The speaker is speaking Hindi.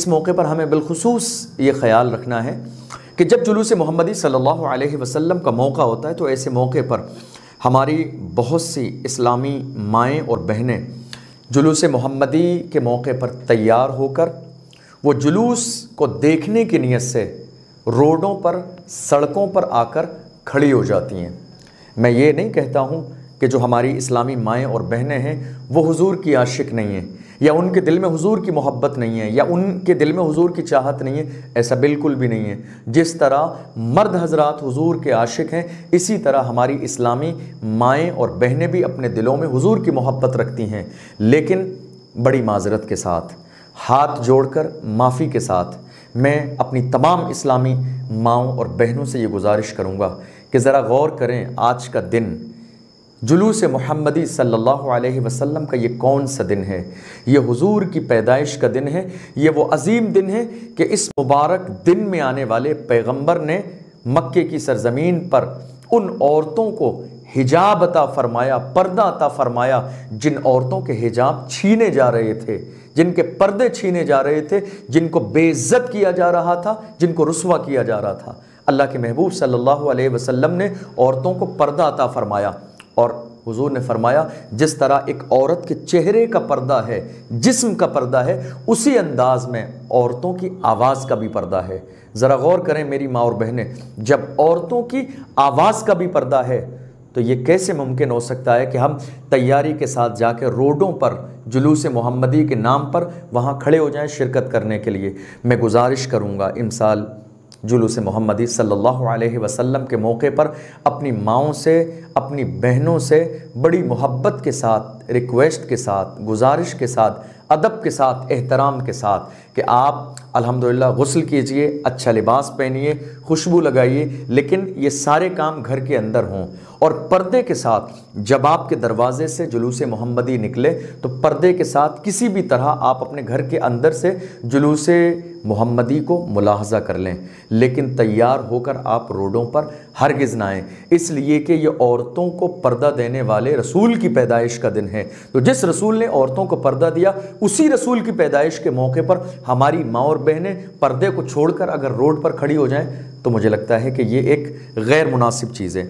इस मौके पर हमें बिलखुसूस ये ख्याल रखना है कि जब जुलूस मोहम्मदी सल्लल्लाहु अलैहि वसल्लम का मौका होता है तो ऐसे मौके पर हमारी बहुत सी इस्लामी माएँ और बहनें जुलूस मोहम्मदी के मौके पर तैयार होकर वो जुलूस को देखने की नीयत से रोडों पर, सड़कों पर आकर खड़ी हो जाती हैं। मैं ये नहीं कहता हूँ कि जो हमारी इस्लामी माएँ और बहनें हैं वो हुजूर की आशिक नहीं हैं, या उनके दिल में हुजूर की मोहब्बत नहीं है, या उनके दिल में हुजूर की चाहत नहीं है। ऐसा बिल्कुल भी नहीं है। जिस तरह मर्द हजरात हुजूर के आशिक हैं, इसी तरह हमारी इस्लामी माएँ और बहनें भी अपने दिलों में हुजूर की मोहब्बत रखती हैं। लेकिन बड़ी माजरत के साथ, हाथ जोड़कर माफ़ी के साथ मैं अपनी तमाम इस्लामी माँओं और बहनों से ये गुजारिश करूँगा कि ज़रा गौर करें, आज का दिन जुलूस मोहम्मदी सल्लल्लाहु अलैहि वसल्लम का ये कौन सा दिन है। ये हुजूर की पैदाइश का दिन है। ये वो अजीम दिन है कि इस मुबारक दिन में आने वाले पैगंबर ने मक्के की सरजमीन पर उन औरतों को हिजाब अता फरमाया, पर्दा अता फरमाया, जिन औरतों के हिजाब छीने जा रहे थे, जिनके पर्दे छीने जा रहे थे, जिनको बेइज्जत किया जा रहा था, जिनको रुस्वा किया जा रहा था। अल्लाह के महबूब सल्लल्लाहु अलैहि वसल्लम ने औरतों को पर्दा अता फरमाया। और हुजूर ने फरमाया, जिस तरह एक औरत के चेहरे का पर्दा है, जिस्म का पर्दा है, उसी अंदाज में औरतों की आवाज़ का भी पर्दा है। ज़रा गौर करें मेरी माँ और बहनें, जब औरतों की आवाज़ का भी पर्दा है तो ये कैसे मुमकिन हो सकता है कि हम तैयारी के साथ जाकर रोडों पर जुलूस मोहम्मदी के नाम पर वहाँ खड़े हो जाएं शिरकत करने के लिए। मैं गुजारिश करूँगा इमसाल जुलूस मोहम्मदी सल्लल्लाहु अलैहि वसल्लम के मौके पर अपनी माँओं से, अपनी बहनों से बड़ी मोहब्बत के साथ, रिक्वेस्ट के साथ, गुजारिश के साथ, अदब के साथ, एहतराम के साथ कि आप अल्हम्दुलिल्लाह गुस्ल कीजिए, अच्छा लिबास पहनिए, खुशबू लगाइए, लेकिन ये सारे काम घर के अंदर हों। और पर्दे के साथ जब आपके दरवाज़े से जुलूस मोहम्मदी निकले तो पर्दे के साथ किसी भी तरह आप अपने घर के अंदर से जुलूस मोहम्मदी को मुलाहजा कर लें, लेकिन तैयार होकर आप रोडों पर हरगिज़ ना आएँ, इसलिए कि ये औरतों को पर्दा देने वाले रसूल की पैदाइश का दिन है। तो जिस रसूल ने औरतों को पर्दा दिया, उसी रसूल की पैदाइश के मौके पर हमारी माँ और बहनें पर्दे को छोड़कर अगर रोड पर खड़ी हो जाएं तो मुझे लगता है कि ये एक गैर मुनासिब चीज़ है।